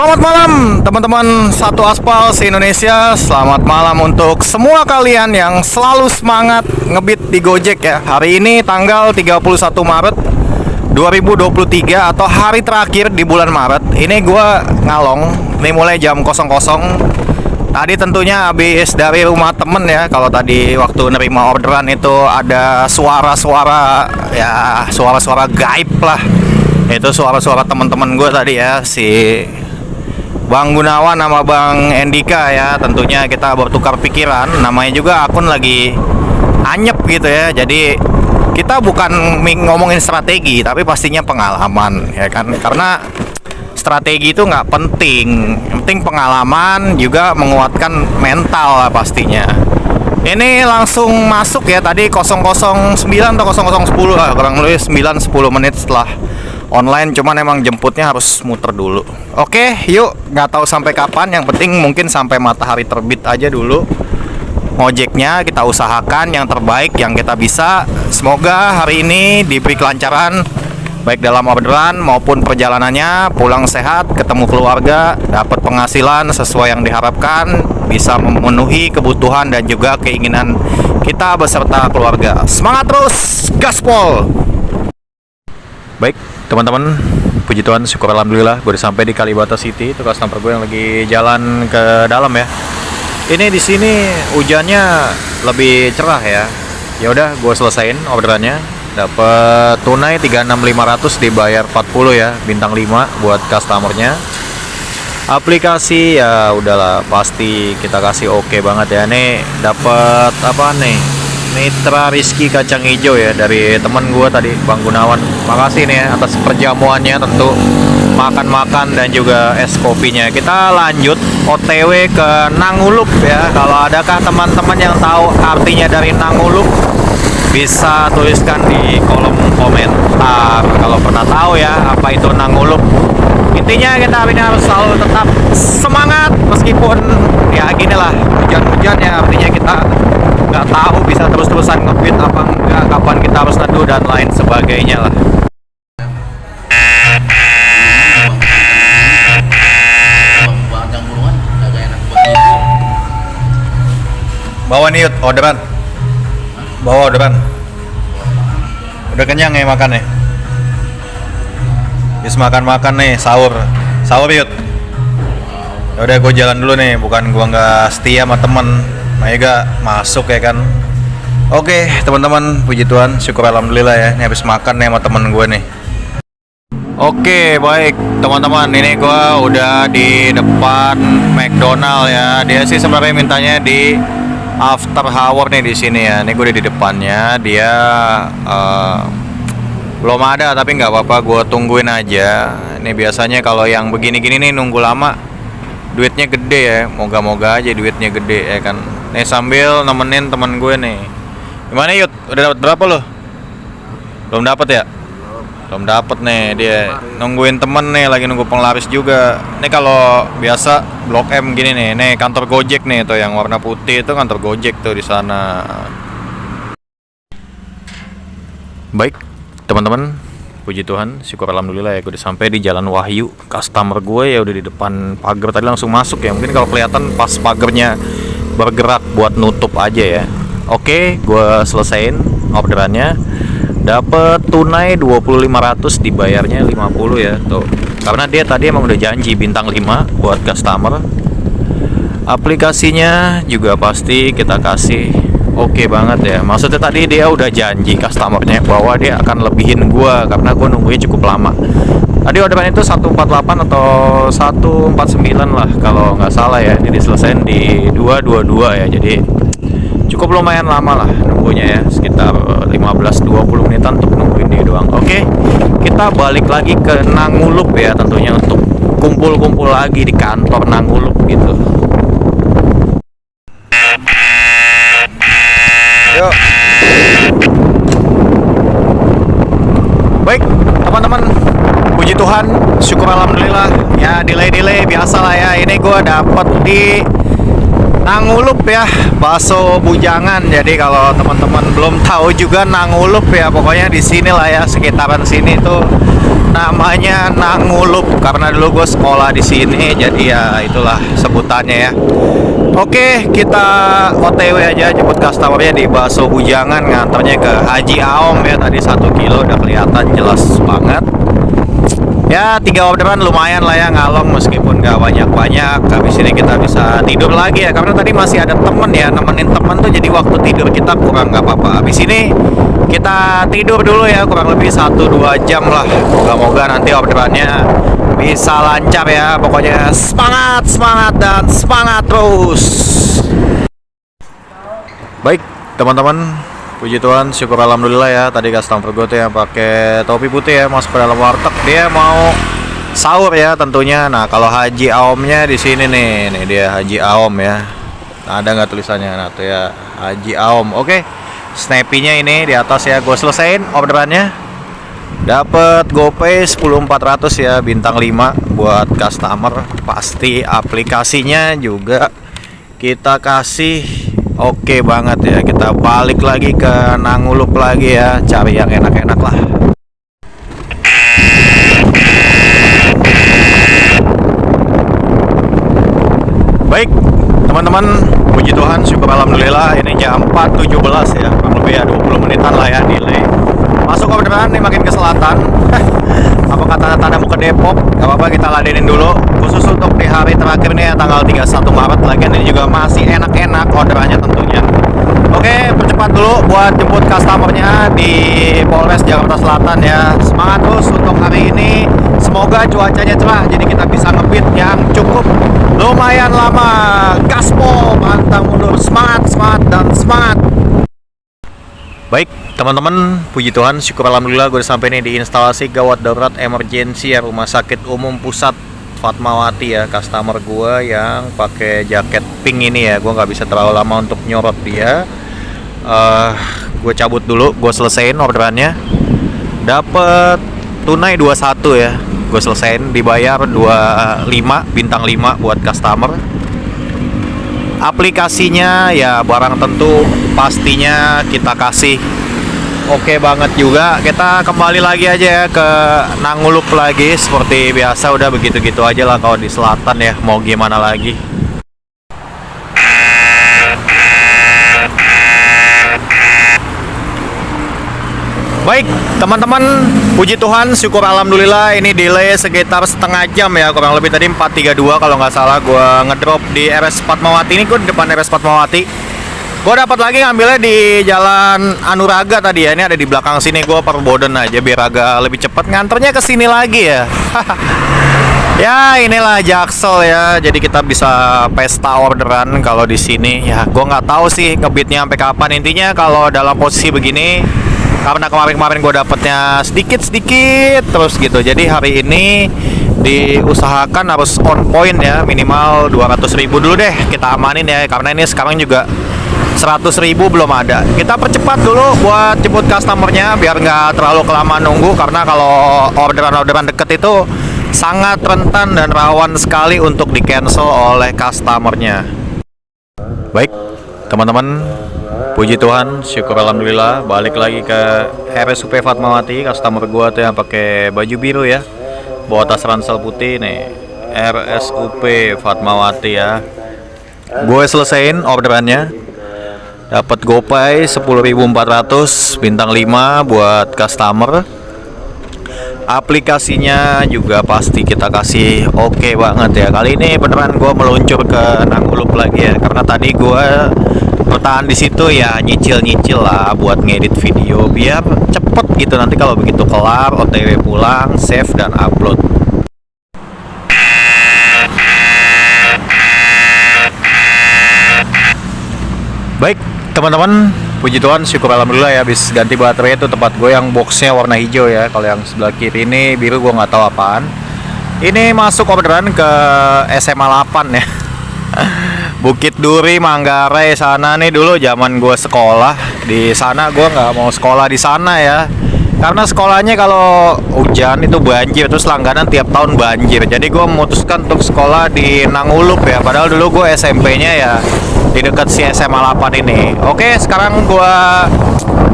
Selamat malam teman-teman Satu Aspal se-Indonesia. Selamat malam untuk semua kalian yang selalu semangat ngebit di Gojek ya. Hari ini tanggal 31 Maret 2023 atau hari terakhir di bulan Maret. Ini gue ngalong, ini mulai jam 00. Tadi tentunya habis dari rumah temen ya. Kalau tadi waktu nerima orderan itu ada suara-suara ya, suara-suara gaib lah. Itu suara-suara teman-teman gue tadi ya, si Bang Gunawan sama Bang Endika ya. Tentunya kita bertukar pikiran. Namanya juga akun lagi anyep gitu ya. Jadi kita bukan ngomongin strategi, tapi pastinya pengalaman ya kan. Karena strategi itu nggak penting. Yang penting pengalaman juga menguatkan mental lah pastinya. Ini langsung masuk ya. Tadi 009 atau 0010 lah, kurang lebih 9-10 menit setelah online, cuman emang jemputnya harus muter dulu. Oke, yuk, nggak tahu sampai kapan. Yang penting mungkin sampai matahari terbit aja dulu. Ngojeknya kita usahakan yang terbaik yang kita bisa. Semoga hari ini diberi kelancaran baik dalam orderan maupun perjalanannya. Pulang sehat, ketemu keluarga, dapat penghasilan sesuai yang diharapkan, bisa memenuhi kebutuhan dan juga keinginan kita beserta keluarga. Semangat terus, gaspol! Baik teman-teman, puji Tuhan, syukur alhamdulillah gue udah sampai di Kalibata City. Itu customer gue yang lagi jalan ke dalam ya. Ini di sini hujannya lebih cerah ya. Ya udah, gue selesain orderannya. Dapat tunai 36.500, dibayar 40 ya, bintang 5 buat customernya. Aplikasi ya udahlah, pasti kita kasih oke banget ya. Nih dapat apa nih? Mitra Rizky kacang hijau ya dari temen gue tadi, Bang Gunawan. Makasih nih ya atas perjamuannya, tentu makan-makan dan juga es kopinya. Kita lanjut OTW ke Nangulup ya. Kalau adakah teman-teman yang tahu artinya dari Nangulup, bisa tuliskan di kolom komentar kalau pernah tahu ya apa itu Nangulup. Intinya kita hari ini harus selalu tetap semangat meskipun ya gini lah, hujan-hujan ya, artinya kita nggak tahu bisa terus-terusan ngebit apa enggak, kapan kita harus neduh dan lain sebagainya lah. Bawa nih Yud, orderan. Bawa orderan. Udah kenyang ya makan ya? Bis makan-makan nih, sahur. Sahur Yud. Ya udah, gue jalan dulu nih, bukan gue nggak setia sama temen. Mega masuk ya kan. Oke teman-teman, puji Tuhan, syukur alhamdulillah ya. Ini habis makan nih sama temen gue nih. Oke baik teman-teman, ini gue udah di depan McDonald ya. Dia sih sebenarnya mintanya di after hour nih di sini ya. Ini gue udah di depannya. Dia belum ada, tapi nggak apa-apa, gue tungguin aja. Ini biasanya kalau yang begini-gini nih nunggu lama, duitnya gede ya. Moga-moga aja duitnya gede ya kan. Nih sambil nemenin teman gue nih. Gimana Yud? Udah dapat berapa lo? Belum dapat ya? Belum dapat nih, dia nungguin temen nih, lagi nunggu penglaris juga. Nih kalau biasa Blok M gini nih, nih kantor Gojek nih tuh yang warna putih itu kantor Gojek tuh di sana. Baik teman-teman, puji Tuhan, syukur alhamdulillah ya, gue udah sampai di Jalan Wahyu. Customer gue ya udah di depan pagar tadi, langsung masuk ya. Mungkin kalau kelihatan pas pagarnya bergerak buat nutup aja ya. Oke, gue selesain orderannya. Dapat tunai 20.500, dibayarnya 50 ya tuh. Karena dia tadi emang udah janji bintang 5 buat customer. Aplikasinya juga pasti kita kasih oke banget ya. Maksudnya tadi dia udah janji customernya bahwa dia akan lebihin gua karena gua nunggunya cukup lama. Tadi orderan itu 148 atau 149 lah kalau nggak salah ya. Ini diselesain di 222 ya. Jadi cukup lumayan lama lah nunggunya ya, sekitar 15-20 menitan untuk nungguin dia doang. Oke, kita balik lagi ke Nangulup ya, tentunya untuk kumpul-kumpul lagi di kantor Nangulup gitu. Yuk. Baik teman-teman, puji Tuhan, syukur alhamdulillah ya. Delay biasa lah ya. Ini gue dapet di Nangulup ya, bakso bujangan. Jadi kalau teman-teman belum tahu juga Nangulup ya, pokoknya di sini lah ya, sekitaran sini tuh namanya Nangulup karena dulu gue sekolah di sini. Jadi ya itulah sebutannya ya. Oke, kita OTW aja jemput customernya di bakso bujangan, nganternya ke Haji Aom ya. Tadi 1 kilo udah kelihatan jelas banget. Ya 3 orderan lumayan lah ya, ngalong meskipun gak banyak-banyak. Habis ini kita bisa tidur lagi ya, karena tadi masih ada temen ya, nemenin temen tuh, jadi waktu tidur kita kurang gak apa-apa. Habis ini kita tidur dulu ya, kurang lebih 1-2 jam lah. Moga-moga nanti orderannya bisa lancar ya. Pokoknya semangat, semangat, dan semangat terus. Baik teman-teman, puji Tuhan, syukur alhamdulillah ya. Tadi customer gue tuh yang pakai topi putih ya, masuk ke dalam warteg. Dia mau sahur ya tentunya. Nah kalau Haji Aomnya di sini nih dia Haji Aom ya. Nah, ada nggak tulisannya? Nah tuh ya Haji Aom. Oke, Snappy-nya ini di atas ya. Gue selesain orderannya. Dapat GoPay 10.400 ya, bintang 5 buat customer. Pasti aplikasinya juga kita kasih. Oke banget ya, kita balik lagi ke Nangulup lagi ya, cari yang enak-enak lah. Baik teman-teman, puji Tuhan, syukur alhamdulillah. Ini jam 4.17 ya, kurang lebih ya 20 menitan lah ya delay. Masuk orderan nih makin ke selatan. Apa kata tanda mau ke Depok, gak apa-apa kita ladenin dulu. Khusus untuk di hari terakhir nih ya, tanggal 31 Maret. Lagian ini juga masih enak-enak orderannya tentunya. Oke, percepat dulu buat jemput customernya di Polres Jakarta Selatan ya. Semangat terus untuk hari ini. Semoga cuacanya cerah, jadi kita bisa ngebit yang cukup lumayan lama. Gaspol, pantang mundur, semangat, semangat, dan semangat. Baik teman-teman, puji Tuhan, syukur alhamdulillah gue udah sampai nih di instalasi gawat darurat emergency ya, Rumah Sakit Umum Pusat Fatmawati ya. Customer gue yang pakai jaket pink ini ya, gue nggak bisa terlalu lama untuk nyorot dia. Gue cabut dulu, gue selesaiin orderannya. Dapet tunai 21 ya, gue selesaiin, dibayar 25 bintang 5 buat customer. Aplikasinya ya barang tentu pastinya kita kasih. Oke banget juga. Kita kembali lagi aja ya ke Nangulup lagi. Seperti biasa udah begitu-gitu aja lah kalau di selatan ya, mau gimana lagi. Baik teman-teman, puji Tuhan, syukur alhamdulillah. Ini delay sekitar setengah jam ya, kurang lebih tadi 4.32 kalau nggak salah. Gue ngedrop di RS Fatmawati. Ini gue di depan RS Fatmawati. Gue dapat lagi ngambilnya di Jalan Anuraga tadi ya. Ini ada di belakang sini. Gue perboden aja biar agak lebih cepat. Nganternya ke sini lagi ya. Ya inilah Jaksel ya. Jadi kita bisa pesta orderan kalau di sini. Ya gue nggak tahu sih ngebitnya sampai kapan. Intinya kalau dalam posisi begini, karena kemarin-kemarin gue dapetnya sedikit-sedikit terus gitu. Jadi hari ini diusahakan harus on point ya. Minimal 200.000 dulu deh kita amanin ya. Karena ini sekarang juga 100.000 belum ada. Kita percepat dulu buat jemput customernya biar nggak terlalu kelamaan nunggu. Karena kalau orderan-orderan deket itu sangat rentan dan rawan sekali untuk di cancel oleh customernya. Baik teman-teman, puji Tuhan, syukur alhamdulillah. Balik lagi ke RSUP Fatmawati. Customer gua tuh yang pakai baju biru ya, bawa tas ransel putih nih. RSUP Fatmawati ya. Gue selesaiin orderannya. Dapat GoPay 10.400 bintang 5 buat customer. Aplikasinya juga pasti kita kasih oke banget ya. Kali ini beneran gue meluncur ke Nangulup lagi ya, karena tadi gue bertahan di situ ya, nyicil lah buat ngedit video biar cepet gitu. Nanti kalau begitu kelar, OTW pulang, save dan upload. Baik teman-teman, puji Tuhan, syukur alhamdulillah ya, habis ganti baterai. Itu tempat gue yang boxnya warna hijau ya. Kalau yang sebelah kiri ini biru, gue nggak tahu apaan. Ini masuk orderan ke SMA 8 ya. Bukit Duri, Manggarai sana nih. Dulu zaman gue sekolah di sana, gue nggak mau sekolah di sana ya. Karena sekolahnya kalau hujan itu banjir, terus langganan tiap tahun banjir. Jadi gue memutuskan untuk sekolah di Nangulup ya. Padahal dulu gue SMP-nya ya di dekat si SMA 8 ini. Oke, sekarang gue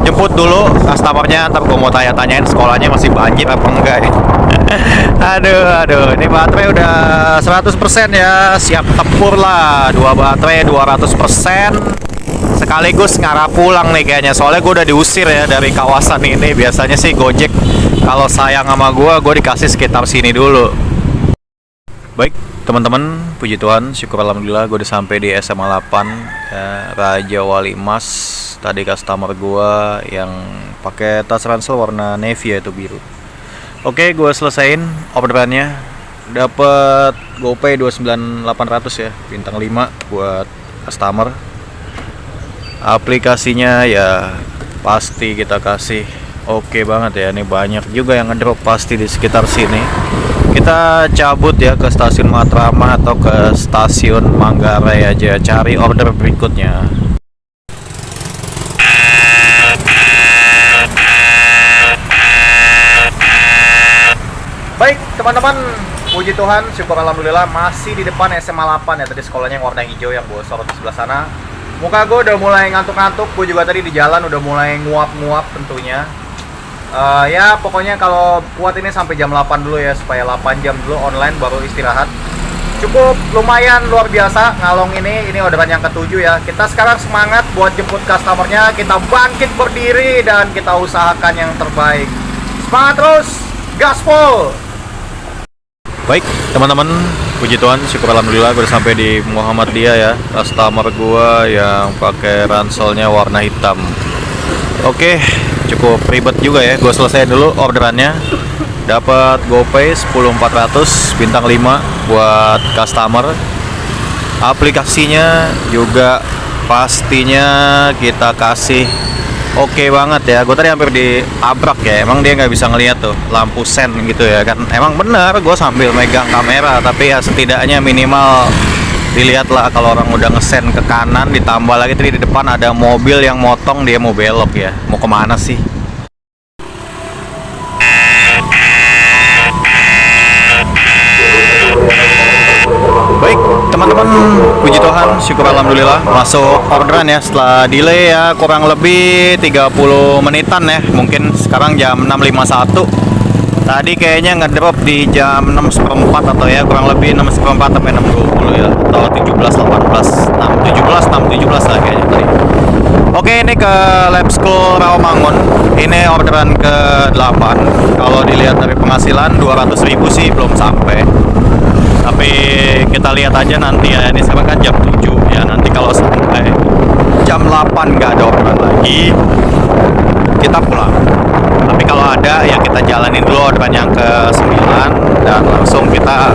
jemput dulu customernya. Ntar gue mau tanya-tanyain sekolahnya masih banjir apa enggak ya. Aduh, ini baterai udah 100% ya. Siap tempur lah. 2 baterai 200%. Sekaligus ngarah pulang nih kayaknya. Soalnya gue udah diusir ya dari kawasan ini. Biasanya sih Gojek kalau sayang sama gue dikasih sekitar sini dulu. Baik teman-teman, puji Tuhan, syukur alhamdulillah gue udah sampai di SMA 8 ya, Raja Wali Mas. Tadi customer gue yang pakai tas ransel warna navy yaitu biru. Oke, gue selesain orderannya. Dapat GoPay 29.800 ya, bintang 5 buat customer. Aplikasinya ya pasti kita kasih oke banget ya. Ini banyak juga yang ngedrop pasti di sekitar sini. Kita cabut ya ke stasiun Matraman atau ke stasiun Manggarai aja, cari order berikutnya. Baik teman-teman, puji Tuhan, syukur alhamdulillah masih di depan SMA 8 ya. Tadi sekolahnya yang warna hijau yang gue sorot di sebelah sana. Muka gue udah mulai ngantuk-ngantuk, gue juga tadi di jalan udah mulai nguap-nguap tentunya. Ya pokoknya kalau kuat ini sampai jam 8 dulu ya, supaya 8 jam dulu online baru istirahat. Cukup lumayan luar biasa ngalong ini orderan yang ke-7 ya. Kita sekarang semangat buat jemput customernya, kita bangkit berdiri dan kita usahakan yang terbaik. Semangat terus, gaspol! Baik teman-teman, puji Tuhan, syukur alhamdulillah gue udah sampai di Muhammadiyah ya. Customer gue yang pakai ranselnya warna hitam. Oke, cukup ribet juga ya. Gue selesai dulu orderannya. Dapat GoPay 10.400 bintang 5 buat customer. Aplikasinya juga pastinya kita kasih oke banget ya. Gue tadi hampir ditabrak ya. Emang dia nggak bisa ngeliat tuh lampu sen gitu ya kan. Emang bener gue sambil megang kamera, tapi ya setidaknya minimal dilihat lah kalau orang udah ngesen ke kanan. Ditambah lagi tadi di depan ada mobil yang motong, dia mau belok ya. Mau kemana sih? Baik teman-teman, puji Tuhan, syukur alhamdulillah masuk orderan ya setelah delay ya kurang lebih 30 menitan ya. Mungkin sekarang jam 6.51. Tadi kayaknya ngedrop di jam 6.14 atau ya kurang lebih 6.14 sampai 6.20 ya, atau 17.18 6.17 lah kayaknya tadi. Oke, ini ke Lab School Rawamangun. Ini orderan ke-8. Kalau dilihat dari penghasilan 200.000 sih belum sampai. Tapi kita lihat aja nanti ya. Ini sekarang kan jam 7 ya. Nanti kalau sampai jam 8 nggak ada orderan lagi, kita pulang. Tapi kalau ada ya kita jalanin dulu orderan yang ke-9 dan langsung kita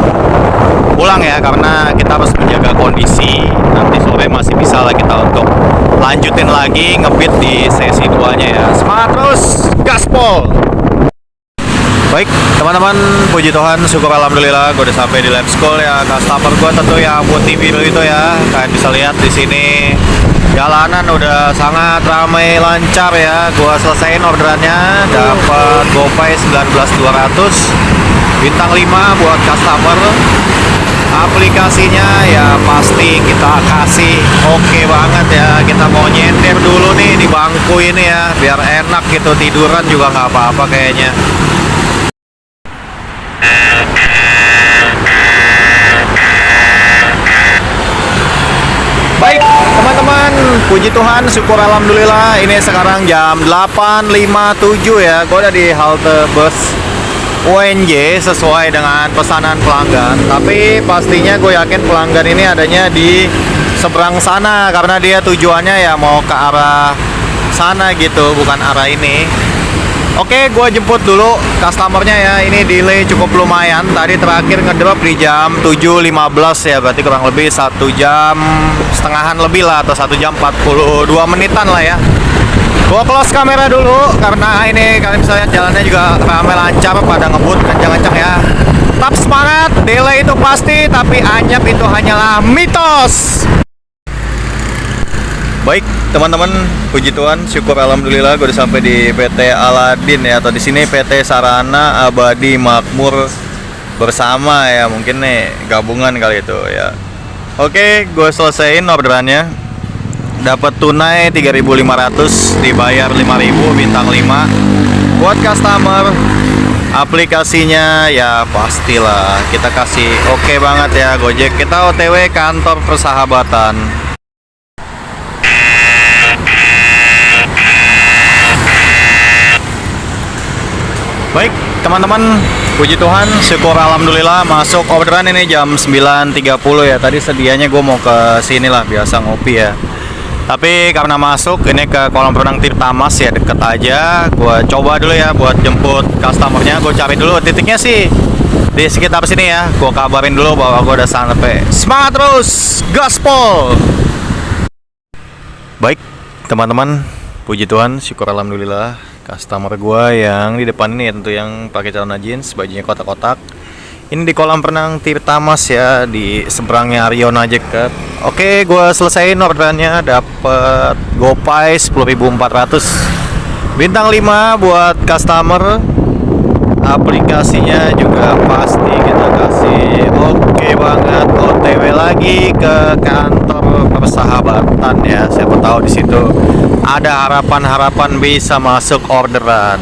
pulang ya, karena kita harus menjaga kondisi. Nanti sore masih bisa lah kita untuk lanjutin lagi ngebit di sesi 2-nya ya. Semangat terus, gaspol! Baik teman-teman, puji Tuhan, syukur alhamdulillah gue udah sampai di Lab School ya. Customer gue tentu yang putih biru itu ya. Kalian bisa lihat di sini jalanan udah sangat ramai lancar ya. Gue selesaiin orderannya, dapat GoPay 19.200 bintang 5 buat customer. Aplikasinya ya pasti kita kasih oke banget ya. Kita mau nyender dulu nih di bangku ini ya, biar enak gitu, tiduran juga nggak apa-apa kayaknya. Baik teman-teman, puji Tuhan, syukur alhamdulillah. Ini sekarang jam 8.57 ya. Gue udah di halte bus UNJ sesuai dengan pesanan pelanggan. Tapi pastinya gue yakin pelanggan ini adanya di seberang sana, karena dia tujuannya ya mau ke arah sana gitu, bukan arah ini. Oke, gue jemput dulu customernya ya. Ini delay cukup lumayan. Tadi terakhir ngedrop di jam 7.15 ya. Berarti kurang lebih 1 jam setengahan lebih lah, atau 1 jam 42 menitan lah ya. Gue close kamera dulu karena ini kalian bisa lihat jalannya juga ramai lancar, pada ngebut kencang-kencang ya. Tetap semangat, delay itu pasti, tapi anyap itu hanyalah mitos. Baik teman-teman, puji Tuhan, syukur alhamdulillah gue udah sampai di PT Aladin ya, atau di sini PT Sarana Abadi Makmur Bersama ya, mungkin nih gabungan kali itu ya. Oke, gue selesaiin orderannya. Dapat tunai 3.500, dibayar 5.000, bintang 5. Buat customer, aplikasinya ya pastilah kita kasih oke banget ya Gojek. Kita OTW kantor persahabatan. Baik teman-teman, puji Tuhan, syukur alhamdulillah masuk orderan ini jam 9.30 ya. Tadi sedianya gue mau ke sini lah, biasa ngopi ya. Tapi karena masuk ini ke kolam renang Tirtamas ya, deket aja. Gue coba dulu ya buat jemput customernya. Gue cari dulu titiknya sih di sekitar sini ya. Gue kabarin dulu bahwa gue udah sampai. Semangat terus, gaspol. Baik teman-teman, puji Tuhan, syukur alhamdulillah. Customer gue yang di depan ini tentu yang pakai celana jeans, bajunya kotak-kotak. Ini di kolam renang Tirtamas ya, di seberangnya Ariona Jacket. Oke, gue selesaiin orderannya, dapat GoPay 10.400. Bintang 5 buat customer. Aplikasinya juga pasti kita kasih oke banget. OTW lagi ke kantor persahabatan ya. Siapa tahu di situ ada harapan-harapan bisa masuk orderan.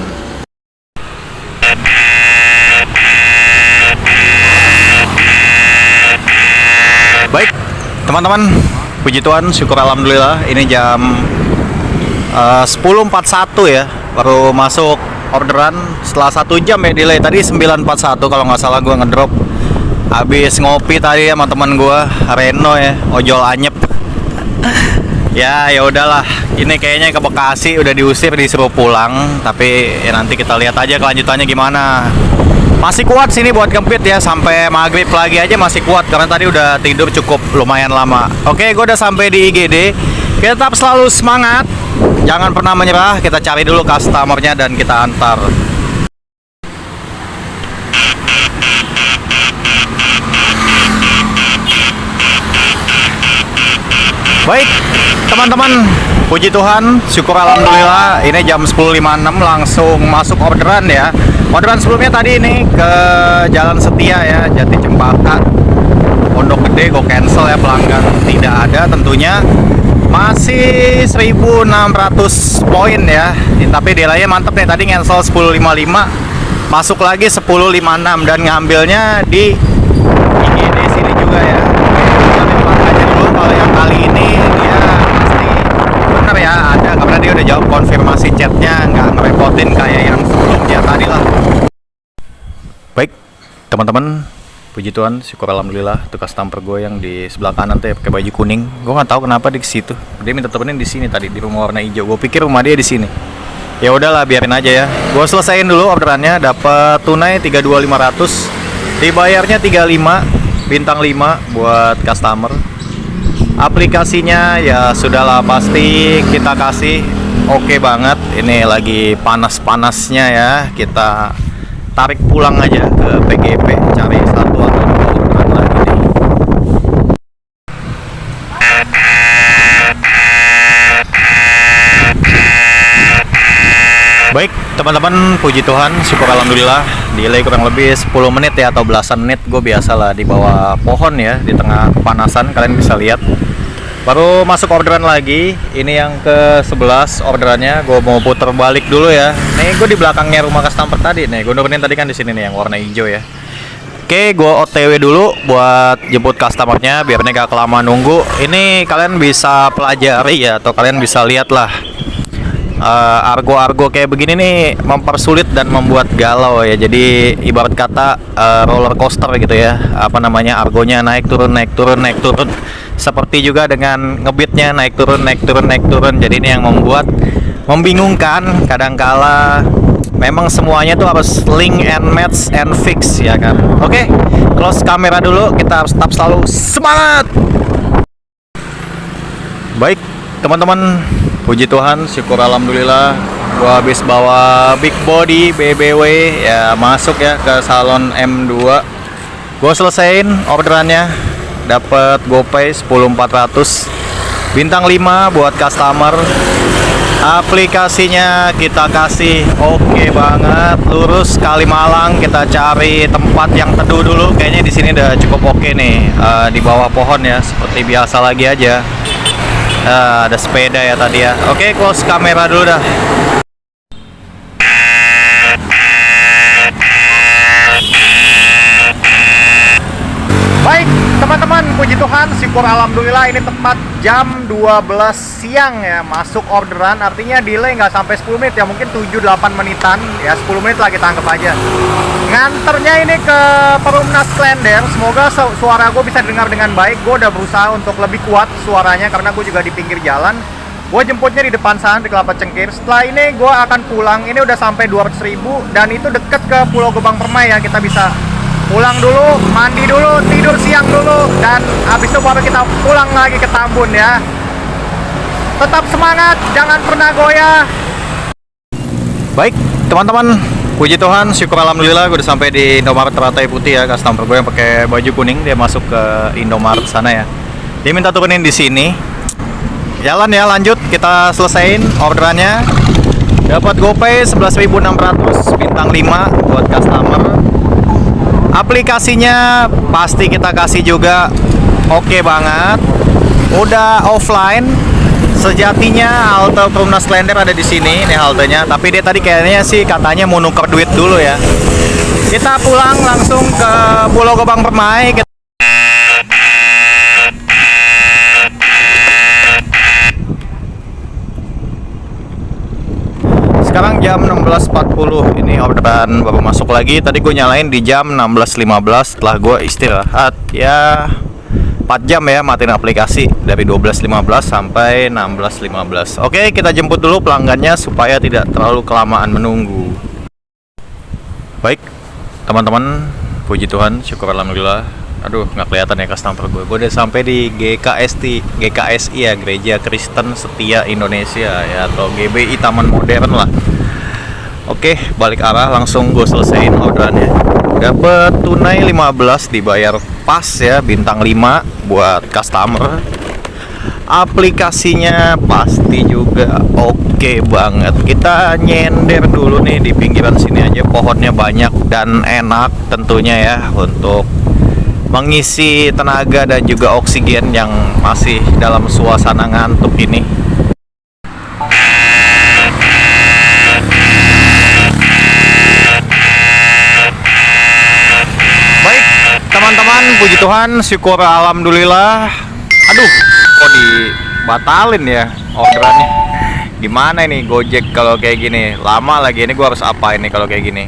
Baik teman-teman, puji Tuhan, syukur alhamdulillah. Ini jam 10.41 ya, baru masuk orderan setelah 1 jam ya delay. Tadi 9.41 kalau nggak salah gue ngedrop. Habis ngopi tadi sama teman gue Reno ya, ojol anyep. Ya udahlah, ini kayaknya ke Bekasi udah diusir, disuruh pulang. Tapi ya nanti kita lihat aja kelanjutannya gimana. Masih kuat sini buat kempit ya, sampai maghrib lagi aja masih kuat karena tadi udah tidur cukup lumayan lama. Oke, gue udah sampai di IGD. Kita tetap selalu semangat, jangan pernah menyerah. Kita cari dulu customernya dan kita antar. Baik teman-teman, puji Tuhan, syukur alhamdulillah. Ini jam 10.56 langsung masuk orderan ya. Orderan sebelumnya tadi ini ke Jalan Setia ya, Jati Cempaka, Pondok Gede. Gue cancel ya, pelanggan tidak ada tentunya. Masih 1.600 poin ya. Tapi delaynya mantep nih, tadi cancel 10.55, masuk lagi 10.56 dan ngambilnya di IGD sini juga ya. Kalau yang kali ini dia pasti bener ya, ada karena dia udah jawab konfirmasi chatnya, nggak ngerepotin kayak yang sebelumnya tadi lah. Baik teman-teman, puji Tuhan, syukur alhamdulillah. Tuh customer gue yang di sebelah kanan tuh ya, pakai baju kuning. Gue nggak tahu kenapa di situ. Dia minta temenin di sini tadi, di rumah warna hijau. Gue pikir rumah dia di sini. Ya udahlah, biarin aja ya. Gue selesaiin dulu orderannya, dapat tunai 32.500, dibayarnya 35, bintang 5 buat customer. Aplikasinya ya sudahlah pasti kita kasih oke banget. Ini lagi panas-panasnya ya, kita tarik pulang aja ke PGP, cari satu atau dua orderan lagi nih. Baik teman-teman, puji Tuhan, syukur alhamdulillah. Delay kurang lebih 10 menit ya, atau belasan menit. Gue biasalah di bawah pohon ya, di tengah kepanasan, kalian bisa lihat. Baru masuk orderan lagi. Ini yang ke-11 orderannya. Gue mau puter balik dulu ya. Nih gue di belakangnya rumah customer tadi. Nih gue nurunin tadi kan di sini nih yang warna hijau ya. Oke, gue OTW dulu buat jemput customernya biar mereka gak kelamaan nunggu. Ini kalian bisa pelajari ya, atau kalian bisa lihat lah. Argo-argo kayak begini nih mempersulit dan membuat galau ya. Jadi ibarat kata roller coaster gitu ya. Apa namanya, argonya naik turun naik turun naik turun. Seperti juga dengan ngebitnya naik turun naik turun naik turun. Jadi ini yang membuat membingungkan kadangkala. Memang semuanya tuh harus link and match and fix ya kan. Oke, close kamera dulu. Kita harus tetap selalu semangat. Baik teman-teman, puji Tuhan, syukur alhamdulillah. Gua habis bawa big body BBW ya, masuk ya ke salon M2. Gua selesaiin orderannya, dapat GoPay 10.400, bintang 5 buat customer. Aplikasinya kita kasih oke banget, lurus Kalimalang. Kita cari tempat yang teduh dulu. Kayaknya di sini udah cukup oke nih, di bawah pohon ya, seperti biasa lagi aja. Ada sepeda ya tadi ya. Oke, close kamera dulu dah. Baik teman-teman, puji Tuhan, syukur alhamdulillah ini tepat jam 12 siang ya, masuk orderan. Artinya delay nggak sampai 10 menit ya, mungkin 7-8 menitan ya, 10 menit lagi tangkap aja. Nganternya ini ke Perumnas Klender. Semoga suara gue bisa dengar dengan baik. Gue udah berusaha untuk lebih kuat suaranya karena gue juga di pinggir jalan. Gue jemputnya di depan sana di Kelapa Cengkir. Setelah ini gue akan pulang. Ini udah sampai 200.000 dan itu deket ke Pulau Gebang Permai ya. Kita bisa pulang dulu, mandi dulu, tidur siang dulu, dan habis itu baru kita pulang lagi ke Tambun ya. Tetap semangat, jangan pernah goyah. Baik teman-teman, puji Tuhan, syukur alhamdulillah gue udah sampai di Indomaret Teratai Putih ya. Customer gue yang pakai baju kuning, dia masuk ke Indomaret sana ya. Dia minta turunin di sini. Jalan ya, lanjut kita selesaiin orderannya. Dapat GoPay 11.600, bintang 5 buat customer. Aplikasinya pasti kita kasih juga oke banget. Udah offline. Sejatinya halte Perumnas Klender ada di sini, ini haltenya. Tapi dia tadi kayaknya sih katanya mau nuker duit dulu ya. Kita pulang langsung ke Pulau Gebang Permai. Sekarang jam 16.40. Ini orderan baru masuk lagi. Tadi gue nyalain di jam 16.15 setelah gue istirahat ya 4 jam ya, matiin aplikasi dari 12.15 sampai 16.15. Oke, kita jemput dulu pelanggannya supaya tidak terlalu kelamaan menunggu. Baik teman-teman, puji Tuhan, syukur alhamdulillah. Aduh, nggak kelihatan ya customer gue. Gue udah sampai di GKSI ya, Gereja Kristen Setia Indonesia ya, atau GBI Taman Modern lah. Oke, balik arah langsung gue selesaiin orderannya. Dapat tunai 15, dibayar pas ya, bintang 5 buat customer. Aplikasinya pasti juga oke banget. Kita nyender dulu nih di pinggiran sini aja, pohonnya banyak dan enak tentunya ya untuk mengisi tenaga dan juga oksigen yang masih dalam suasana ngantuk ini. Baik teman-teman, puji Tuhan, syukur alhamdulillah. Aduh, kok dibatalin ya orderannya. Gimana ini Gojek kalau kayak gini? Lama lagi, ini gua harus apa ini kalau kayak gini?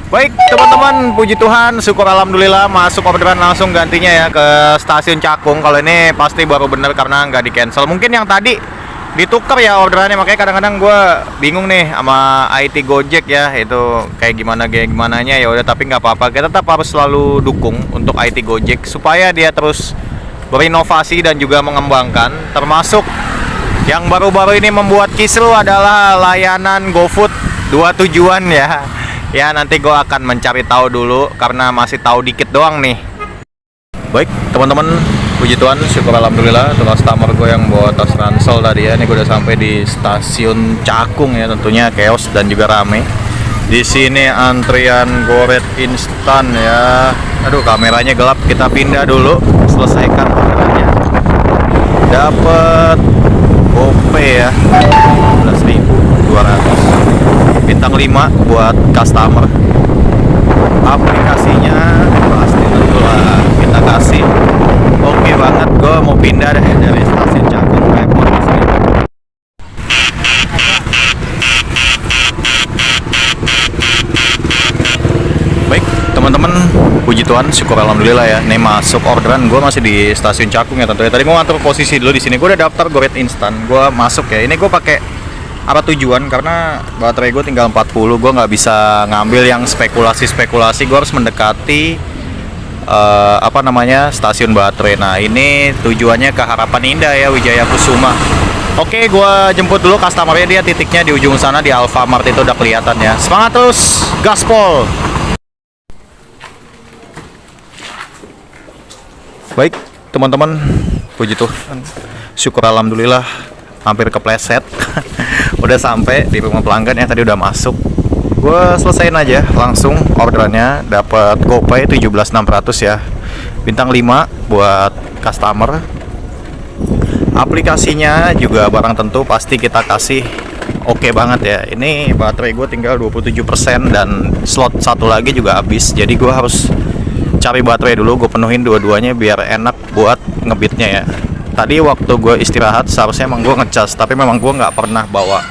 Baik teman-teman, puji Tuhan, syukur alhamdulillah, masuk orderan langsung gantinya ya ke stasiun Cakung. Kalau ini pasti baru bener karena nggak di cancel. Mungkin yang tadi ditukar ya orderannya, makanya kadang-kadang gue bingung nih sama IT Gojek ya, itu kayak gimananya ya udah, tapi nggak apa-apa, kita tetap harus selalu dukung untuk IT Gojek supaya dia terus berinovasi dan juga mengembangkan. Termasuk yang baru-baru ini membuat kisru adalah layanan GoFood 2 tujuan ya. Ya nanti gue akan mencari tahu dulu karena masih tahu dikit doang nih. Baik teman-teman, puji Tuhan, syukur alhamdulillah untuk customer gue yang bawa tas ransel tadi ya. Ini gue udah sampai di stasiun Cakung ya, tentunya chaos dan juga rame. Di sini antrian goret instan ya. Aduh, kameranya gelap, kita pindah dulu, selesaikan orderannya. Dapat GoPay ya, 11.200. Bintang 5 buat customer. Aplikasinya pasti tentulah kita kasih oke banget. Gue mau pindah deh dari stasiun Cakung Repot di sini. Baik teman-teman, puji Tuhan, syukur alhamdulillah ya. Ini masuk orderan, gue masih di stasiun Cakung ya tentunya. Tadi gue ngatur posisi dulu di sini. Gue udah daftar goret instan. Gue masuk ya. Ini gue pakai arah tujuan karena baterai gue tinggal 40. Gue nggak bisa ngambil yang spekulasi. Gue harus mendekati stasiun baterai. Nah ini tujuannya ke Harapan Indah ya, Wijaya Kusuma. Oke, gue jemput dulu customernya, dia titiknya di ujung sana di Alfamart, itu udah kelihatan ya. Semangat terus, gaspol. Baik teman-teman, puji Tuhan, syukur alhamdulillah hampir kepleset. Udah sampai di rumah pelanggan ya, tadi udah masuk. Gue selesaiin aja langsung orderannya, dapat GoPay 17.600 ya, bintang 5 buat customer. Aplikasinya juga barang tentu pasti kita kasih oke banget ya. Ini baterai gue tinggal 27% dan slot satu lagi juga habis, jadi gue harus cari baterai dulu, gue penuhin dua-duanya biar enak buat ngebitnya ya. Tadi waktu gue istirahat seharusnya emang gue ngecas, tapi memang gue nggak pernah bawa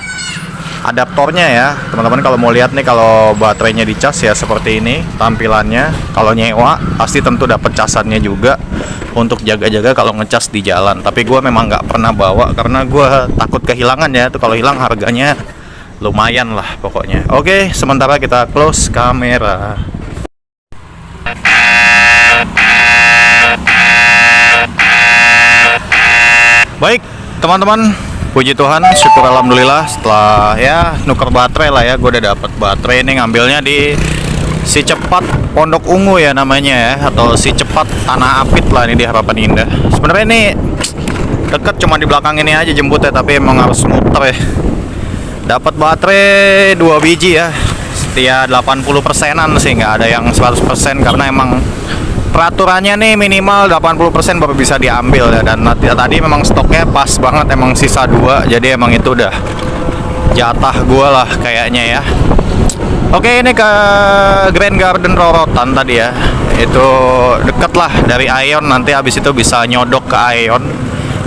adaptornya ya teman-teman. Kalau mau lihat nih, kalau baterainya dicas ya seperti ini tampilannya. Kalau nyewa pasti tentu dapat casannya juga untuk jaga-jaga kalau ngecas di jalan, tapi gue memang nggak pernah bawa karena gue takut kehilangan ya. Tuh kalau hilang harganya lumayan lah pokoknya. Oke, sementara kita close kamera. Baik teman-teman, puji Tuhan, syukur alhamdulillah setelah ya nuker baterai lah ya. Gue udah dapat baterai ini, ngambilnya di Si Cepat Pondok Ungu ya namanya ya, atau Si Cepat Tanah Apit lah, ini di Harapan Indah. Sebenarnya ini deket, cuma di belakang ini aja jemputnya, tapi emang harus muter ya. Dapat baterai 2 biji ya, setia 80%an sih, nggak ada yang 100% karena emang peraturannya nih minimal 80% baru bisa diambil ya. Dan tadi memang stoknya pas banget, emang sisa 2, jadi emang itu udah jatah gua lah kayaknya ya. Oke, ini ke Grand Garden Rorotan tadi ya, itu deket lah dari Aeon. Nanti habis itu bisa nyodok ke Aeon.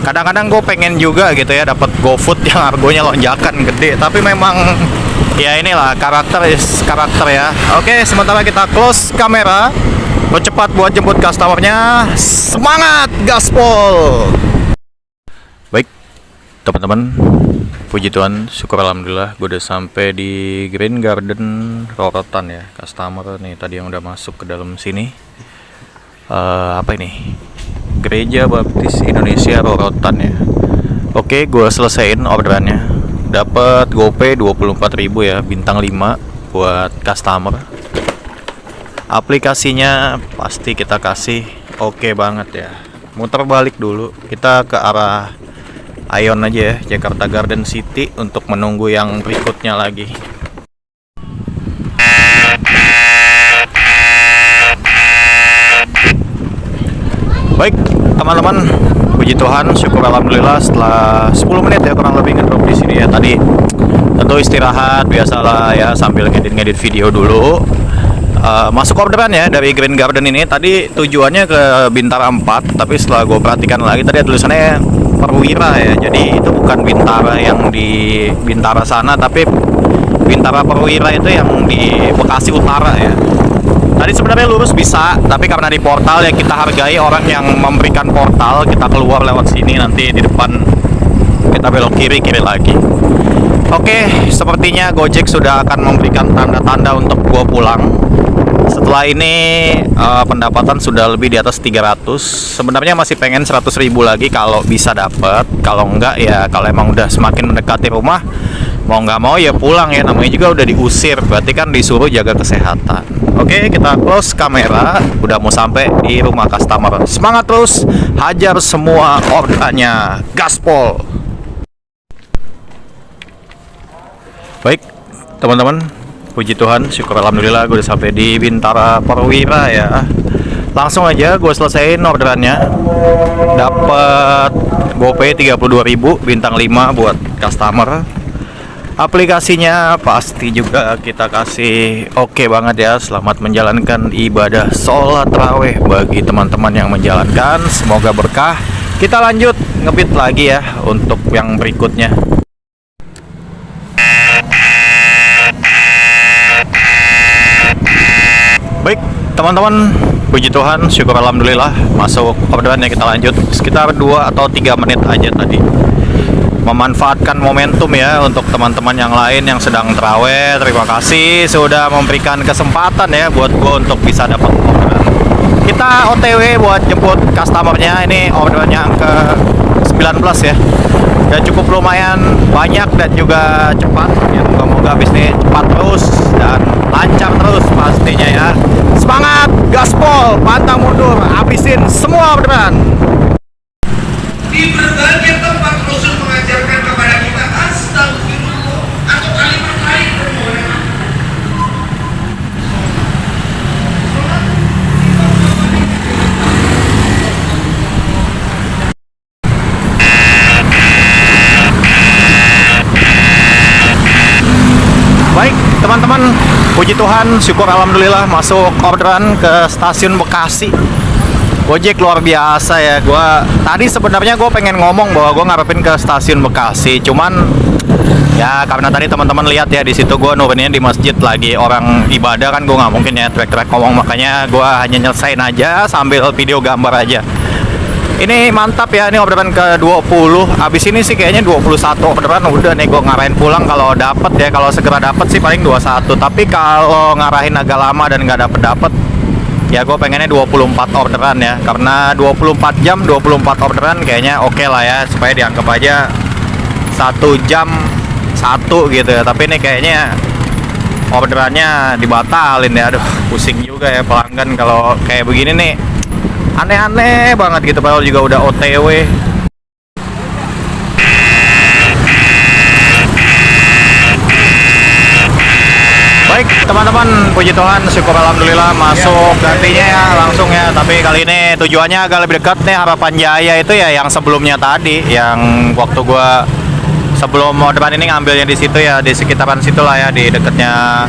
Kadang-kadang gue pengen juga gitu ya dapat GoFood yang harganya lonjakan gede, tapi memang ya inilah karakter ya. Oke, sementara kita close kamera, lo cepat buat jemput customernya. Semangat gaspol. Baik teman-teman, puji Tuhan, syukur alhamdulillah gue udah sampai di Grand Garden Rorotan ya. Customer nih tadi yang udah masuk ke dalam sini, apa ini, Gereja Baptis Indonesia Rorotan ya. Oke, gue selesaiin orderannya, dapat GoPay 24.000 ya, bintang 5 buat customer. Aplikasinya pasti kita kasih oke banget ya. Muter balik dulu, kita ke arah Aeon aja ya, Jakarta Garden City, untuk menunggu yang berikutnya lagi. Baik teman-teman, puji Tuhan, syukur alhamdulillah setelah 10 menit ya kurang lebih ngedrop di sini ya. Tadi tentu istirahat biasalah ya, sambil ngedit video dulu. Masuk orderan ya dari Grand Garden ini. Tadi tujuannya ke Bintara 4, tapi setelah gue perhatikan lagi tadi tulisannya Perwira ya. Jadi itu bukan Bintara yang di Bintara sana, tapi Bintara Perwira itu yang di Bekasi Utara ya. Tadi sebenarnya lurus bisa, tapi karena di portal ya kita hargai orang yang memberikan portal. Kita keluar lewat sini, nanti di depan kita belok kiri lagi. Oke, sepertinya Gojek sudah akan memberikan tanda-tanda untuk gua pulang. Setelah ini pendapatan sudah lebih di atas 300. Sebenarnya masih pengen 100.000 lagi kalau bisa dapat. Kalau enggak ya, kalau emang udah semakin mendekati rumah, mau nggak mau ya pulang ya. Namanya juga udah diusir, berarti kan disuruh jaga kesehatan. Oke, kita close kamera. Udah mau sampai di rumah customer. Semangat terus, hajar semua orderannya, gaspol. Baik teman-teman, puji Tuhan, syukur alhamdulillah gue udah sampai di Bintara Perwira ya. Langsung aja gue selesaiin orderannya, dapat GoPay 32.000, bintang 5 buat customer. Aplikasinya pasti juga kita kasih oke banget ya. Selamat menjalankan ibadah sholat tarawih bagi teman-teman yang menjalankan, semoga berkah. Kita lanjut ngebit lagi ya untuk yang berikutnya. Baik teman-teman, puji Tuhan, syukur alhamdulillah masuk orderannya. Kita lanjut sekitar 2 atau 3 menit aja tadi. Memanfaatkan momentum ya untuk teman-teman yang lain yang sedang terawih. Terima kasih sudah memberikan kesempatan ya buat gue untuk bisa dapat orderan. Kita OTW buat jemput customernya. Ini orderannya ke 19 ya. Dan cukup lumayan banyak dan juga cepat ya. Moga-moga habis ini cepat terus dan lancar terus pastinya ya. Semangat, gaspol, pantang mundur. habisin semua orderan. Di berbagai tempat Rasul mengajarkan kepada kita astagfirullah atau kalimat lain permohonan. Baik teman-teman, puji Tuhan, syukur alhamdulillah masuk orderan ke stasiun Bekasi. Gojek luar biasa ya. Tadi sebenarnya gue pengen ngomong bahwa gue ngarepin ke stasiun Bekasi, cuman ya karena tadi teman-teman lihat ya di situ gue nuruninnya di masjid lagi orang ibadah kan, gue nggak mungkin ya track ngomong, makanya gue hanya nyelesain aja sambil video gambar aja. Ini mantap ya, ini orderan ke-20. Abis ini sih kayaknya 21 orderan udah nih gue ngarahin pulang kalau dapet ya. Kalau segera dapet sih paling 21. Tapi kalau ngarahin agak lama dan nggak dapet ya gue pengennya 24 orderan ya. Karena 24 jam 24 orderan kayaknya oke lah ya, supaya dianggap aja 1 jam 1 gitu ya. Tapi ini kayaknya orderannya dibatalin ya. Aduh pusing juga ya pelanggan kalau kayak begini nih. Aneh-aneh banget gitu, padahal juga udah OTW. Baik teman-teman, puji Tuhan, syukur alhamdulillah masuk gantinya ya langsung ya. Tapi kali ini tujuannya agak lebih dekat nih, Harapan Jaya itu ya, yang sebelumnya tadi, yang waktu gua sebelum orderan ini ngambilnya di situ ya, di sekitaran situ lah ya, di dekatnya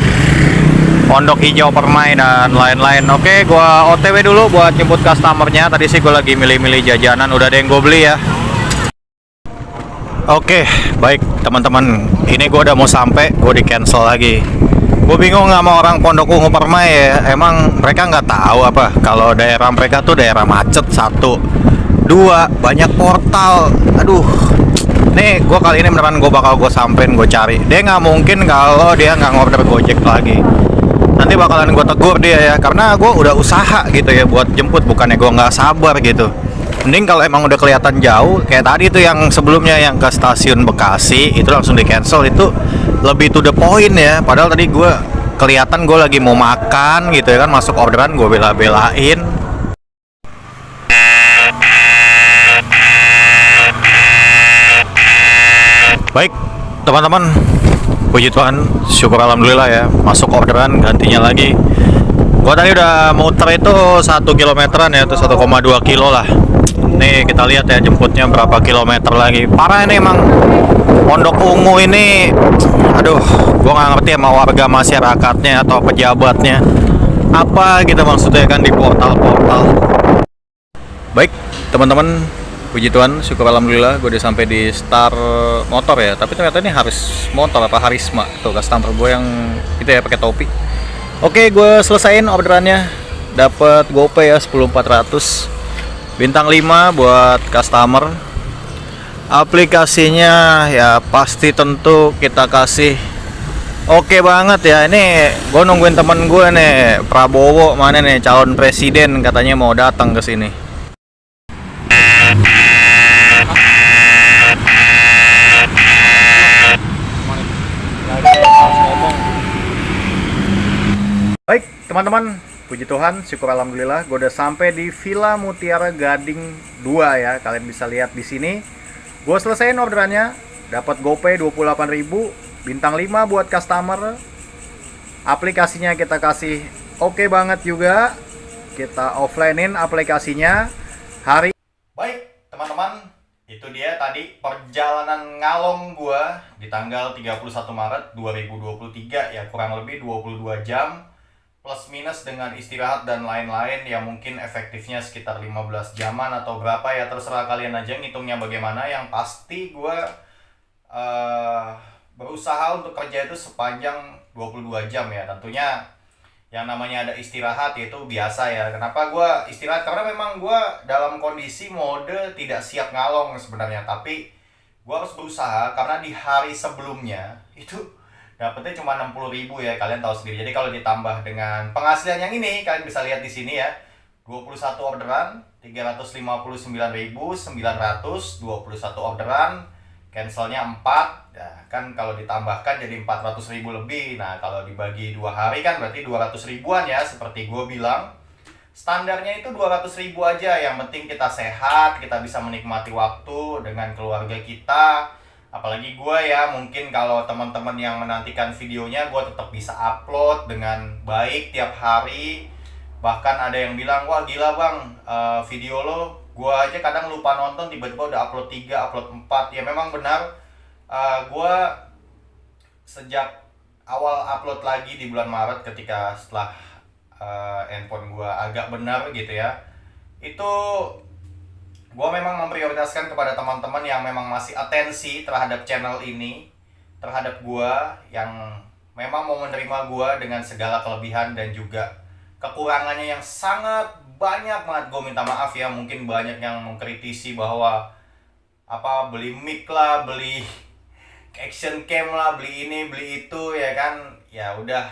Pondok Hijau Permai dan lain-lain. Oke, gua OTW dulu buat jemput customernya. Tadi sih gua lagi milih-milih jajanan, udah ada yang gue beli ya. Oke, baik teman-teman, ini gua udah mau sampai, gua di cancel lagi. Gue bingung sama orang Pondok Ungu Permai ya. Emang mereka nggak tahu apa kalau daerah mereka tuh daerah macet, 1, 2, banyak portal. Aduh, nih gue kali ini beneran gue bakal sampein, gue cari. Dia nggak mungkin kalau dia nggak ngorder Gojek lagi. Nanti bakalan gue tegur dia ya, karena gue udah usaha gitu ya buat jemput, bukannya gue nggak sabar gitu. Mending kalau emang udah kelihatan jauh, kayak tadi tuh yang sebelumnya yang ke stasiun Bekasi itu langsung di cancel, itu lebih to the point ya. Padahal tadi gue kelihatan gue lagi mau makan gitu ya kan, masuk orderan gue bela-belain. Baik teman-teman, puji Tuhan, syukur alhamdulillah ya, masuk orderan gantinya lagi. Gua tadi udah muter itu 1 kilometeran ya, itu 1,2 kilo lah. Nih kita lihat ya jemputnya berapa kilometer lagi. Parah ini emang Pondok Ungu ini. Aduh, gua nggak ngerti sama warga masyarakatnya atau pejabatnya apa gitu maksudnya kan di portal-portal. Baik teman-teman, puji Tuhan, syukur alhamdulillah gue udah sampai di Star Motor ya. Tapi ternyata ini Haris Motor apa Harisma tuh customer gue yang itu ya pakai topi. Oke, gue selesain orderannya, dapat GoPay ya 10.400, bintang 5 buat customer. Aplikasinya ya pasti tentu kita kasih oke banget ya. Ini gue nungguin temen gue nih, Prabowo mana nih, calon presiden katanya mau datang ke sini. Baik teman-teman, puji Tuhan, syukur alhamdulillah gue udah sampai di Villa Mutiara Gading 2 ya. Kalian bisa lihat di sini. Gue selesaiin orderannya, dapat GoPay 28.000, bintang 5 buat customer. Aplikasinya kita kasih oke banget juga. Kita offline-in aplikasinya hari. Baik teman-teman, itu dia tadi perjalanan ngalong gue di tanggal 31 Maret 2023 ya, kurang lebih 22 jam. Plus minus dengan istirahat dan lain-lain ya, mungkin efektifnya sekitar 15 jaman atau berapa ya, terserah kalian aja ngitungnya bagaimana. Yang pasti gue berusaha untuk kerja itu sepanjang 22 jam ya. Tentunya yang namanya ada istirahat itu biasa ya. Kenapa gue istirahat? Karena memang gue dalam kondisi mode tidak siap ngalong sebenarnya. Tapi gue harus berusaha karena di hari sebelumnya itu dapetnya cuma 60.000 ya, kalian tahu sendiri. Jadi kalau ditambah dengan penghasilan yang ini, kalian bisa lihat di sini ya, 21 orderan 359.900, 21 orderan, cancelnya 4 ya kan, kalau ditambahkan jadi 400.000 lebih. Nah kalau dibagi 2 hari kan berarti 200 ribuan ya, seperti gue bilang. Standarnya itu 200.000 aja, yang penting kita sehat, kita bisa menikmati waktu dengan keluarga kita. Apalagi gue ya, mungkin kalau teman-teman yang menantikan videonya, gue tetap bisa upload dengan baik tiap hari. Bahkan ada yang bilang, wah gila bang, video lo gue aja kadang lupa nonton, tiba-tiba udah upload 3, upload 4. Ya memang benar, gue sejak awal upload lagi di bulan Maret ketika setelah handphone gue agak benar gitu ya, itu gue memang memprioritaskan kepada teman-teman yang memang masih atensi terhadap channel ini, terhadap gue yang memang mau menerima gue dengan segala kelebihan dan juga kekurangannya yang sangat banyak banget. Gue minta maaf ya, mungkin banyak yang mengkritisi bahwa apa beli mic lah, beli action cam lah, beli ini beli itu ya kan. Ya udah,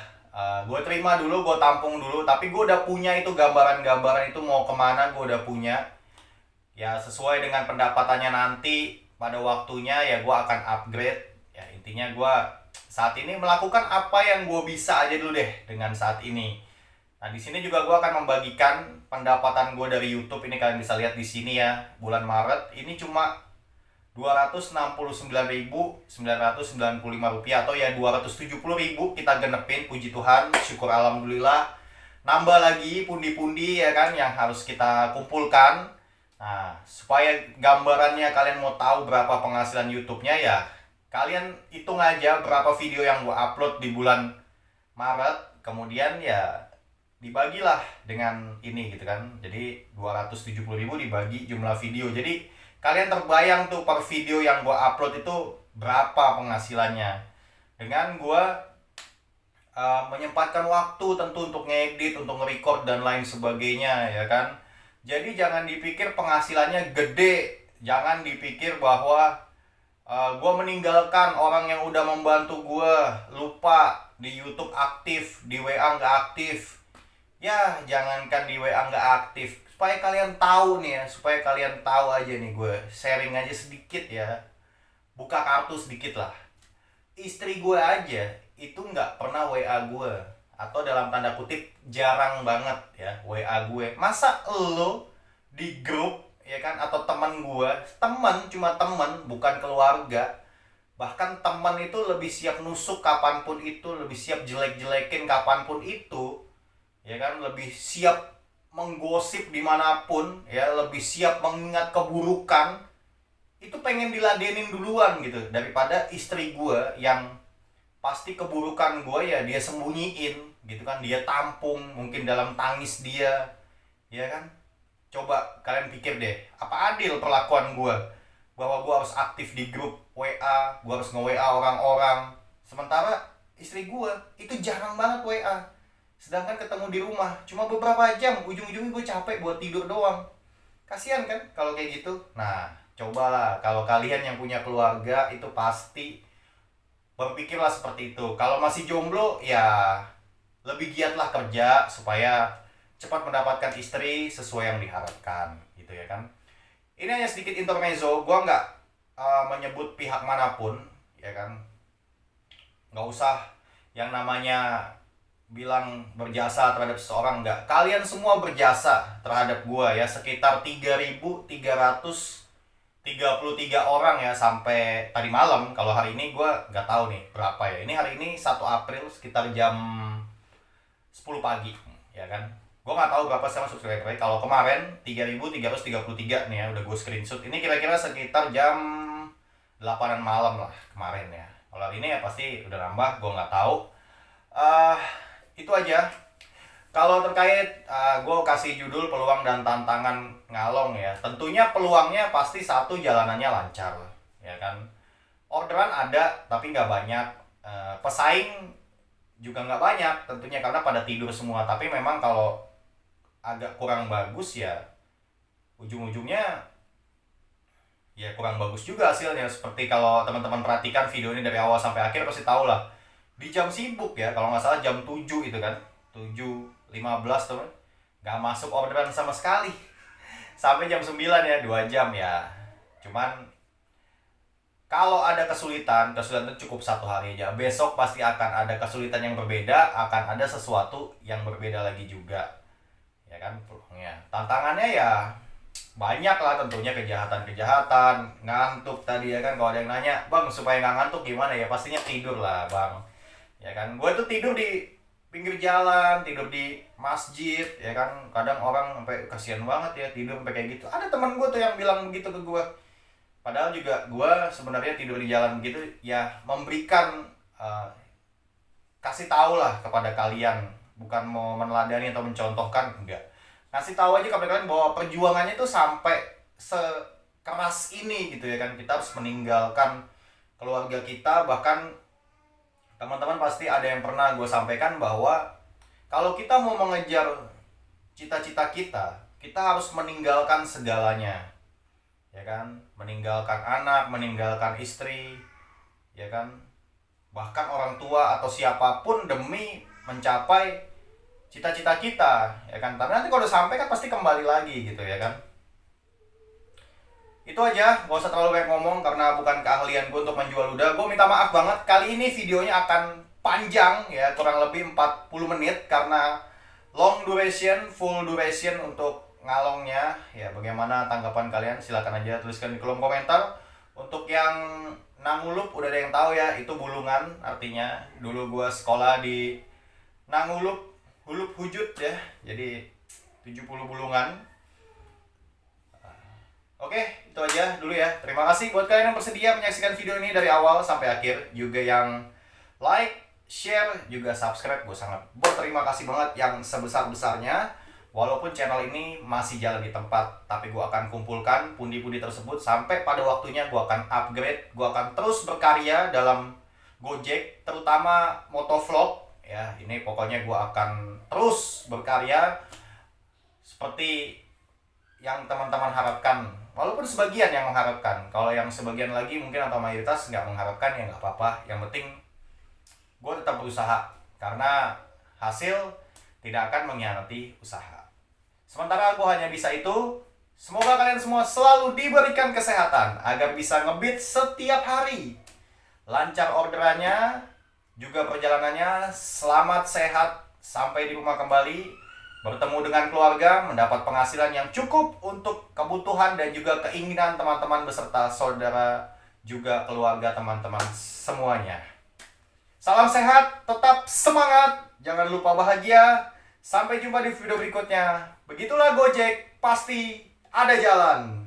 gue terima dulu, gue tampung dulu. Tapi gue udah punya itu gambaran-gambaran itu mau kemana, gue udah punya. Ya sesuai dengan pendapatannya nanti pada waktunya ya gue akan upgrade. Ya intinya gue saat ini melakukan apa yang gue bisa aja dulu deh dengan saat ini. Nah di sini juga gue akan membagikan pendapatan gue dari YouTube. Ini kalian bisa lihat di sini ya, bulan Maret ini cuma Rp269.995 atau ya 270.000 kita genepin, puji Tuhan, syukur alhamdulillah. Nambah lagi pundi-pundi ya kan yang harus kita kumpulkan. Nah, supaya gambarannya kalian mau tahu berapa penghasilan YouTube-nya ya, kalian hitung aja berapa video yang gue upload di bulan Maret, kemudian ya dibagilah dengan ini gitu kan. Jadi 270.000 dibagi jumlah video. Jadi kalian terbayang tuh per video yang gue upload itu berapa penghasilannya. Dengan gue menyempatkan waktu tentu untuk ngedit, untuk nge-record dan lain sebagainya ya kan. Jadi jangan dipikir penghasilannya gede, jangan dipikir bahwa gue meninggalkan orang yang udah membantu gue, lupa di YouTube aktif, di WA nggak aktif. Ya jangankan di WA nggak aktif, supaya kalian tahu nih ya, supaya kalian tahu aja nih, gue sharing aja sedikit ya, buka kartu sedikit lah. Istri gue aja itu nggak pernah WA gue, atau dalam tanda kutip jarang banget ya WA gue. Masa lo di grup ya kan, atau teman gue, teman cuma teman bukan keluarga, bahkan teman itu lebih siap nusuk kapanpun itu, lebih siap jelek-jelekin kapanpun itu ya kan, lebih siap menggosip dimanapun ya, lebih siap mengingat keburukan, itu pengen diladenin duluan gitu daripada istri gue yang pasti keburukan gue ya dia sembunyiin gitu kan, dia tampung mungkin dalam tangis dia ya kan. Coba kalian pikir deh, apa adil perlakuan gue bahwa gue harus aktif di grup WA, gue harus nge-WA orang-orang, sementara istri gue itu jarang banget WA, sedangkan ketemu di rumah cuma beberapa jam, ujung-ujungnya gue capek buat tidur doang. Kasian kan kalau kayak gitu. Nah cobalah kalau kalian yang punya keluarga itu pasti berpikirlah seperti itu. Kalau masih jomblo ya lebih giatlah kerja supaya cepat mendapatkan istri sesuai yang diharapkan gitu ya kan. Ini hanya sedikit intermezzo, gue nggak menyebut pihak manapun ya kan. Nggak usah yang namanya bilang berjasa terhadap seseorang, nggak. Kalian semua berjasa terhadap gue ya, sekitar 3.333 orang ya sampai tadi malam. Kalau hari ini gue nggak tahu nih berapa ya. Ini hari ini 1 April sekitar jam 10 pagi ya kan. Gue nggak tahu berapa sama subscriber. Kalau kemarin 3.333 nih ya, udah gue screenshot. Ini kira-kira sekitar jam 8-an malam lah kemarin ya. Kalau hari ini ya pasti udah nambah, gue nggak tahu. Itu aja. Kalau terkait gue kasih judul peluang dan tantangan ngalong ya. Tentunya peluangnya pasti satu, jalanannya lancar ya kan. Orderan ada tapi nggak banyak. Pesaing juga nggak banyak tentunya karena pada tidur semua. Tapi memang kalau agak kurang bagus ya ujung-ujungnya ya kurang bagus juga hasilnya. Seperti kalau teman-teman perhatikan video ini dari awal sampai akhir pasti tahu lah. Di jam sibuk ya, kalau nggak salah jam 7 itu kan, 7.15 teman, nggak masuk orderan sama sekali. Sampai jam 9 ya, 2 jam ya. Cuman kalau ada kesulitan itu cukup 1 hari aja. Besok pasti akan ada kesulitan yang berbeda, akan ada sesuatu yang berbeda lagi juga ya kan peluangnya. Tantangannya ya banyak lah tentunya, kejahatan-kejahatan, ngantuk tadi ya kan. Kalau ada yang nanya, bang supaya nggak ngantuk gimana ya, pastinya tidur lah bang, ya kan. Gue tuh tidur di pinggir jalan, tidur di masjid, ya kan. Kadang orang sampai kasihan banget ya tidur sampai kayak gitu. Ada teman gue tuh yang bilang begitu ke gue. Padahal juga gue sebenarnya tidur di jalan begitu ya memberikan kasih tahu lah kepada kalian, bukan mau meneladani atau mencontohkan, enggak. Kasih tahu aja kepada kalian bahwa perjuangannya itu sampai sekeras ini gitu ya kan. Kita harus meninggalkan keluarga kita, bahkan teman-teman pasti ada yang pernah gue sampaikan bahwa kalau kita mau mengejar cita-cita kita, kita harus meninggalkan segalanya, ya kan. Meninggalkan anak, meninggalkan istri, ya kan, bahkan orang tua atau siapapun demi mencapai cita-cita kita, ya kan. Tapi nanti kalau udah sampai kan pasti kembali lagi gitu ya kan. Itu aja, gak usah terlalu banyak ngomong karena bukan keahlian gue untuk menjual ludah. Gue minta maaf banget, kali ini videonya akan panjang ya, kurang lebih 40 menit karena long duration, full duration untuk ngalongnya. Ya bagaimana tanggapan kalian, silakan aja tuliskan di kolom komentar. Untuk yang Nangulup udah ada yang tahu ya, itu bulungan artinya. Dulu gue sekolah di Nangulup, Hulup Hujut ya, jadi 70 bulungan. Oke, itu aja dulu ya. Terima kasih buat kalian yang bersedia menyaksikan video ini dari awal sampai akhir. Juga yang like, share, juga subscribe. Gue sangat berterima kasih banget yang sebesar-besarnya. Walaupun channel ini masih jalan di tempat, tapi gue akan kumpulkan pundi-pundi tersebut. Sampai pada waktunya gue akan upgrade. Gue akan terus berkarya dalam Gojek, terutama motovlog. Ya, ini pokoknya gue akan terus berkarya seperti yang teman-teman harapkan. Walaupun sebagian yang mengharapkan, kalau yang sebagian lagi mungkin atau mayoritas nggak mengharapkan, ya nggak apa-apa. Yang penting gue tetap berusaha, karena hasil tidak akan mengkhianati usaha. Sementara aku hanya bisa itu. Semoga kalian semua selalu diberikan kesehatan agar bisa ngebit setiap hari, lancar orderannya, juga perjalanannya, selamat sehat sampai di rumah kembali, bertemu dengan keluarga, mendapat penghasilan yang cukup untuk kebutuhan dan juga keinginan teman-teman beserta saudara, juga keluarga teman-teman semuanya. Salam sehat, tetap semangat, jangan lupa bahagia. Sampai jumpa di video berikutnya. Begitulah Gojek, pasti ada jalan.